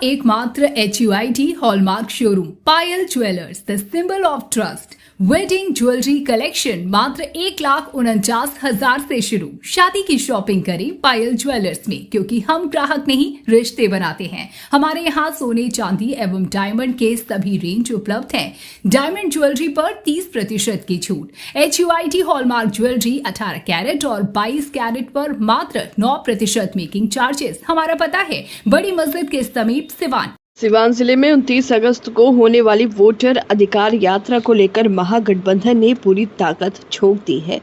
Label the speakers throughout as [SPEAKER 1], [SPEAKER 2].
[SPEAKER 1] एकमात्र HUID hallmark showroom Payal jewellers, the symbol of trust. Wedding jewellery collection मात्र 1,49,000 से शुरू। शादी की शॉपिंग करें पायल ज्वेलर्स में, क्योंकि हम ग्राहक नहीं रिश्ते बनाते हैं। हमारे यहाँ सोने चांदी एवं डायमंड के सभी रेंज उपलब्ध हैं। डायमंड ज्वेलरी पर 30% की छूट। HUID हॉलमार्क ज्वेलरी 18 कैरेट और 22 कैरेट पर मात्र 9% मेकिंग चार्जेस। हमारा पता है बड़ी मस्जिद के समीप, सिवान।
[SPEAKER 2] सिवान जिले में 29 अगस्त को होने वाली वोटर अधिकार यात्रा को लेकर महागठबंधन ने पूरी ताकत झोंक दी है।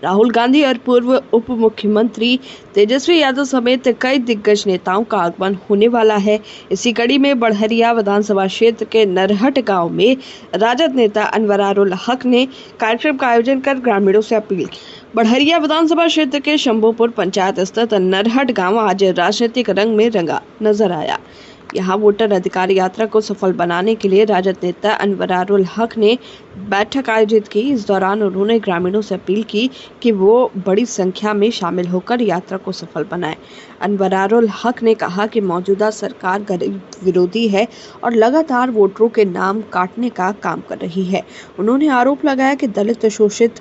[SPEAKER 2] राहुल गांधी और पूर्व उप मुख्यमंत्री तेजस्वी यादव समेत कई दिग्गज नेताओं का आगमन होने वाला है। इसी कड़ी में बढ़हरिया विधानसभा क्षेत्र के नरहट गांव में राजद नेता अनवरारुल हक ने कार्यक्रम का आयोजन कर ग्रामीणों से अपील की। बढ़हरिया विधानसभा क्षेत्र के शंभूपुर पंचायत स्थित नरहट गांव आज राजनीतिक रंग में रंगा नजर आया। यहाँ वोटर अधिकार यात्रा को सफल बनाने के लिए राजद नेता अनवरारुल हक ने बैठक आयोजित की। इस दौरान उन्होंने ग्रामीणों से अपील की कि वो बड़ी संख्या में शामिल होकर यात्रा को सफल बनाएं। अनवरारुल हक ने कहा कि मौजूदा सरकार गरीब विरोधी है और लगातार वोटरों के नाम काटने का काम कर रही है। उन्होंने आरोप लगाया कि दलित, शोषित,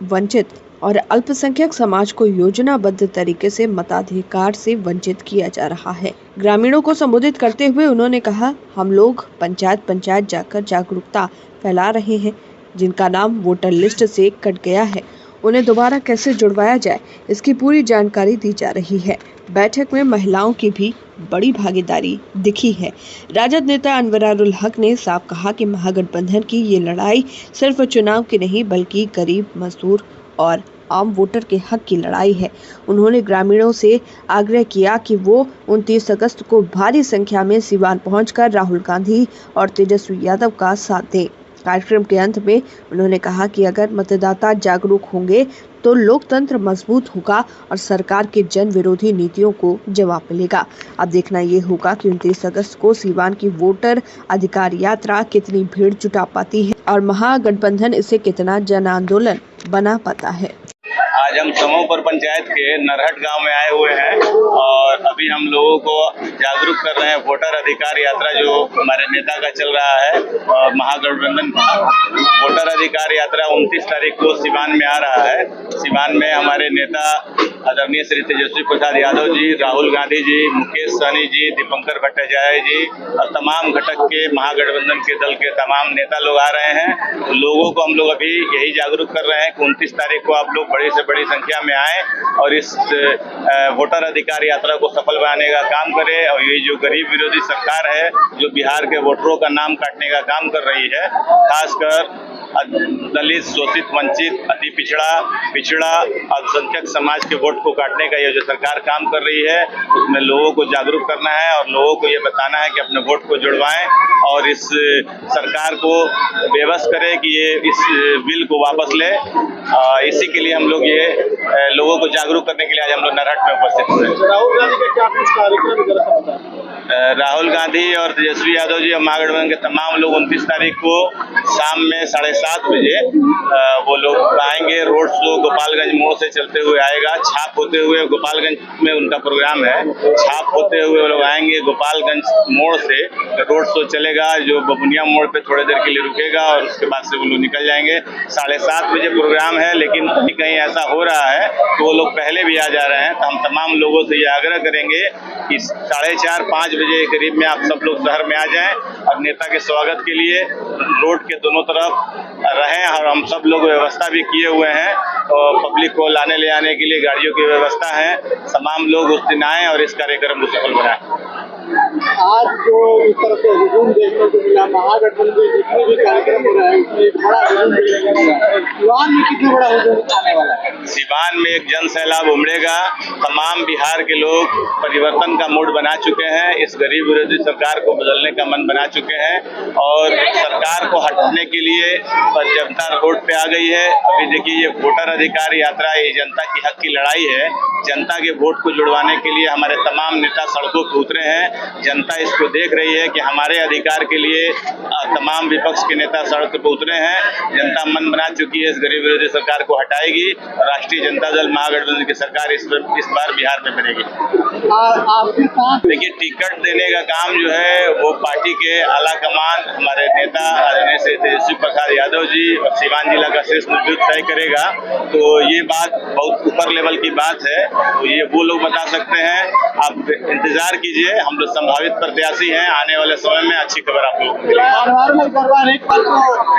[SPEAKER 2] वंचित और अल्पसंख्यक समाज को योजनाबद्ध तरीके से मताधिकार से वंचित किया जा रहा है। ग्रामीणों को संबोधित करते हुए उन्होंने कहा, हम लोग पंचायत जाकर जागरूकता फैला रहे हैं। जिनका नाम वोटर लिस्ट से कट गया है, उन्हें दोबारा कैसे जुड़वाया जाए, इसकी पूरी जानकारी दी जा रही है। बैठक में महिलाओं की भी बड़ी भागीदारी दिखी है। राजद नेता अनवरारुल हक ने साफ कहा कि महागठबंधन की ये लड़ाई सिर्फ चुनाव की नहीं, बल्कि गरीब, मजदूर और आम वोटर के हक की लड़ाई है। उन्होंने ग्रामीणों से आग्रह किया कि वो 29 अगस्त को भारी संख्या में सिवान पहुंचकर राहुल गांधी और तेजस्वी यादव का साथ दें। कार्यक्रम के अंत में उन्होंने कहा कि अगर मतदाता जागरूक होंगे तो लोकतंत्र मजबूत होगा और सरकार के जन विरोधी नीतियों को जवाब मिलेगा। अब देखना ये होगा कि 29 अगस्त को सिवान की वोटर अधिकार यात्रा कितनी भीड़ जुटा पाती है और महागठबंधन इसे कितना जन आंदोलन बना पाता है।
[SPEAKER 3] आज हम समूहपुर पंचायत के नरहट गांव में आए हुए हैं और अभी हम लोगों को जागरूक कर रहे हैं। वोटर अधिकार यात्रा जो हमारे नेता का चल रहा है, महागठबंधन वोटर अधिकार यात्रा 29 तारीख को सिवान में आ रहा है। सिवान में हमारे नेता आदरणीय श्री तेजस्वी प्रसाद यादव जी, राहुल गांधी जी, मुकेश सहनी जी, दीपंकर भट्टाचार्य जी और तमाम घटक के महागठबंधन के दल के तमाम नेता लोग आ रहे हैं। तो लोगों को हम लोग अभी यही जागरूक कर रहे हैं कि 29 तारीख को आप लोग बड़ी से बड़ी संख्या में आए और इस वोटर अधिकार यात्रा को सफल बनाने का काम करें। और ये जो गरीब विरोधी सरकार है, जो बिहार के वोटरों का नाम काटने का काम कर रही है, खासकर दलित, शोषित, वंचित, अति पिछड़ा अल्पसंख्यक समाज के वोट को काटने का ये जो सरकार काम कर रही है, उसमें लोगों को जागरूक करना है और लोगों को ये बताना है कि अपने वोट को जुड़वाएं और इस सरकार को बेबस करें कि ये इस बिल को वापस ले। इसी के लिए हम लोग ये लोगों को जागरूक करने के लिए आज हम लोग नरहट में उपस्थित हुए।
[SPEAKER 4] राहुल गांधी का क्या कुछ कार्यक्रम?
[SPEAKER 3] राहुल गांधी और तेजस्वी यादव जी और महागठबंधन के तमाम लोग 29 तारीख को शाम में 7:30 बजे वो लोग आएंगे। रोड शो गोपालगंज मोड़ से चलते हुए आएगा। छाप होते हुए गोपालगंज में उनका प्रोग्राम है। छाप होते हुए वो लोग आएंगे गोपालगंज मोड़ से, रोड शो चलेगा जो बबुनिया मोड़ पे थोड़ी देर के लिए रुकेगा और उसके बाद से वो लोग निकल जाएंगे। 7:30 बजे प्रोग्राम है, लेकिन कहीं ऐसा हो रहा है तो वो लोग पहले भी आ जा रहे हैं। तो हम तमाम लोगों से ये आग्रह करेंगे कि 4:30-5 बजे के करीब में आप सब लोग शहर में आ जाएं और नेता के स्वागत के लिए रोड के दोनों तरफ रहें। और हम सब लोग व्यवस्था भी किए हुए हैं और पब्लिक को लाने ले आने के लिए गाड़ियों की व्यवस्था है। तमाम लोग उस दिन आए और इस कार्यक्रम को सफल बनाएं।
[SPEAKER 4] आज जो इस तरह से हुजूम देखने को मिला, महागठबंधन के जितने भी कार्यक्रम हो रहे हैं उसमें एक बड़ा हुजूम देखने को मिला। सिवान में कितना बड़ा हुजूम आने वाला है?
[SPEAKER 3] सिवान में एक जन सैलाब उमड़ेगा। तमाम बिहार के लोग परिवर्तन का मूड बना चुके हैं, इस गरीब विरोधी सरकार को बदलने का मन बना चुके हैं और सरकार को हटाने के लिए जनता रोड पे आ गई है। अभी देखिए, ये वोटर अधिकार यात्रा ये जनता की हक की लड़ाई है। जनता के वोट को जुड़वाने के लिए हमारे तमाम नेता सड़कों पर उतरे हैं। जनता इसको देख रही है कि हमारे अधिकार के लिए तमाम विपक्ष के नेता सड़क पर उतरे हैं। जनता मन बना चुकी है, इस गरीब विरोधी सरकार को हटाएगी। राष्ट्रीय जनता दल महागठबंधन की सरकार इस बार बिहार में बनेगी।
[SPEAKER 4] आपके साथ
[SPEAKER 3] देखिए, टिकट देने का काम जो है वो पार्टी के आला कमान, हमारे नेता आदरणीय श्री तेजस्वी प्रसाद यादव जी और सीवान जिला का शीर्ष नेतृत्व तय करेगा। तो ये बात बहुत ऊपर लेवल की बात है, तो ये वो लोग बता सकते हैं। आप इंतजार कीजिए, हम लोग संभावित प्रत्याशी हैं। आने वाले समय में अच्छी खबर आप लोगों को मिलेगी।
[SPEAKER 4] एक बार तो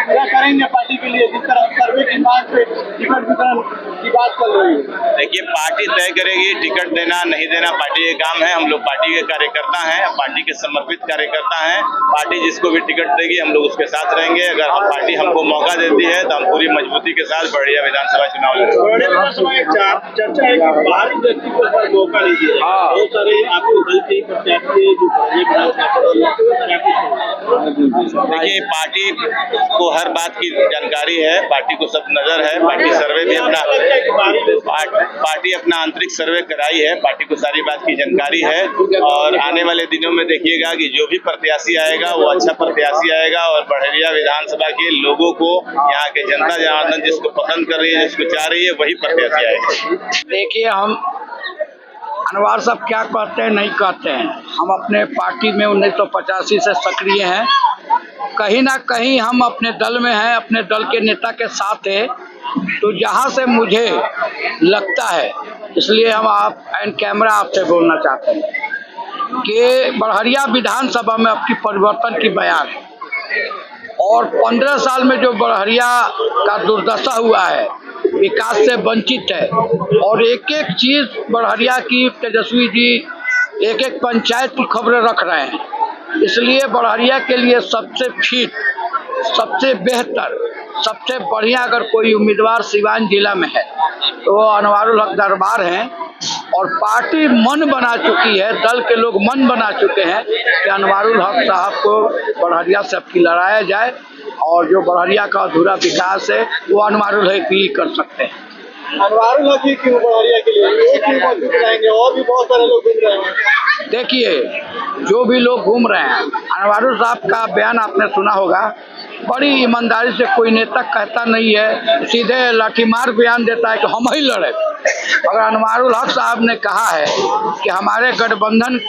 [SPEAKER 4] क्या करेंगे पार्टी के लिए, जिस तरह सर्वे की मांग पे टिकट वितरण की बात चल रही है?
[SPEAKER 3] देखिए, पार्टी तय करेगी टिकट देना नहीं देना, पार्टी का काम है। हम लोग पार्टी के कार्यकर्ता हैं, पार्टी के समर्पित कार्यकर्ता हैं। पार्टी जिसको भी टिकट देगी हम लोग उसके साथ रहेंगे। अगर हम पार्टी हमको मौका देती है तो हम पूरी मजबूती के साथ बढ़िया विधानसभा चुनाव लड़ेंगे।
[SPEAKER 5] चर्चा है कि बाहरी व्यक्ति को मौका नहीं दिया। बहुत सारे आपके दल के प्रत्याशी
[SPEAKER 3] देखिए, पार्टी को हर बात की जानकारी है, पार्टी को सब नजर है। पार्टी सर्वे भी पार्टी अपना आंतरिक सर्वे कराई है, पार्टी को सारी बात की जानकारी है। और आने वाले दिनों में देखिएगा कि जो भी प्रत्याशी आएगा वो अच्छा प्रत्याशी आएगा और बड़हरिया विधानसभा के लोगों को, यहाँ के जनता जनार्दन जिसको पसंद कर रही है, जिसको चाह रही है, वही प्रत्याशी आएगा।
[SPEAKER 6] देखिए, हम अनवर साहब क्या कहते हैं नहीं कहते हैं, हम अपने पार्टी में 1985 से सक्रिय हैं। कहीं ना कहीं हम अपने दल में हैं, अपने दल के नेता के साथ हैं। तो जहां से मुझे लगता है, इसलिए हम आप एंड कैमरा आपसे बोलना चाहते हैं कि बड़हरिया विधानसभा में आपकी परिवर्तन की बयान है। और 15 साल में जो बड़हरिया का दुर्दशा हुआ है, विकास से वंचित है, और एक एक चीज बड़हरिया की तेजस्वी जी एक एक पंचायत की खबरें रख रहे हैं। इसलिए बड़हरिया के लिए सबसे फिट, सबसे बेहतर, सबसे बढ़िया अगर कोई उम्मीदवार सीवान जिला में है तो वो अनवारुल हक दरबार हैं। और पार्टी मन बना चुकी है, दल के लोग मन बना चुके हैं कि अनवारुल हक साहब को बड़हरिया से अब की लड़ाया जाए, और जो बड़हरिया का अधूरा विकास है वो अनवारुल हक ही कर सकते हैं।
[SPEAKER 4] अनवारुल हक ही क्यों बड़हरिया के लिए रहेंगे? और भी बहुत सारे लोग घूम रहे हैं।
[SPEAKER 6] देखिए, जो भी लोग घूम रहे हैं, अनवारुल साहब का बयान आपने सुना होगा। बड़ी ईमानदारी से कोई नेता कहता नहीं है, सीधे लाठीमार बयान देता है कि हम ही लड़े। अगर अनवारुल हक साहब ने कहा है कि हमारे गठबंधन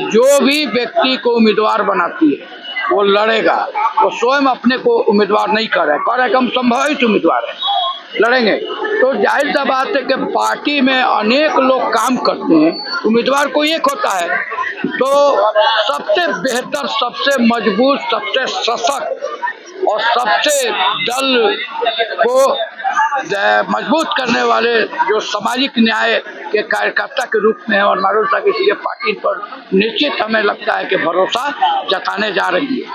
[SPEAKER 6] जो भी व्यक्ति को उम्मीदवार बनाती है वो लड़ेगा, वो स्वयं अपने को उम्मीदवार नहीं कर रहे कि हम संभावित उम्मीदवार हैं, लड़ेंगे। तो जाहिर सा बात है कि पार्टी में अनेक लोग काम करते हैं, उम्मीदवार कोई एक होता है। तो सबसे बेहतर, सबसे मजबूत, सबसे सशक्त और सबसे दल को मजबूत करने वाले जो सामाजिक न्याय के कार्यकर्ता के रूप में है और अनवारुल साहब, इसलिए पार्टी पर निश्चित हमें लगता है कि भरोसा जताने जा रही है।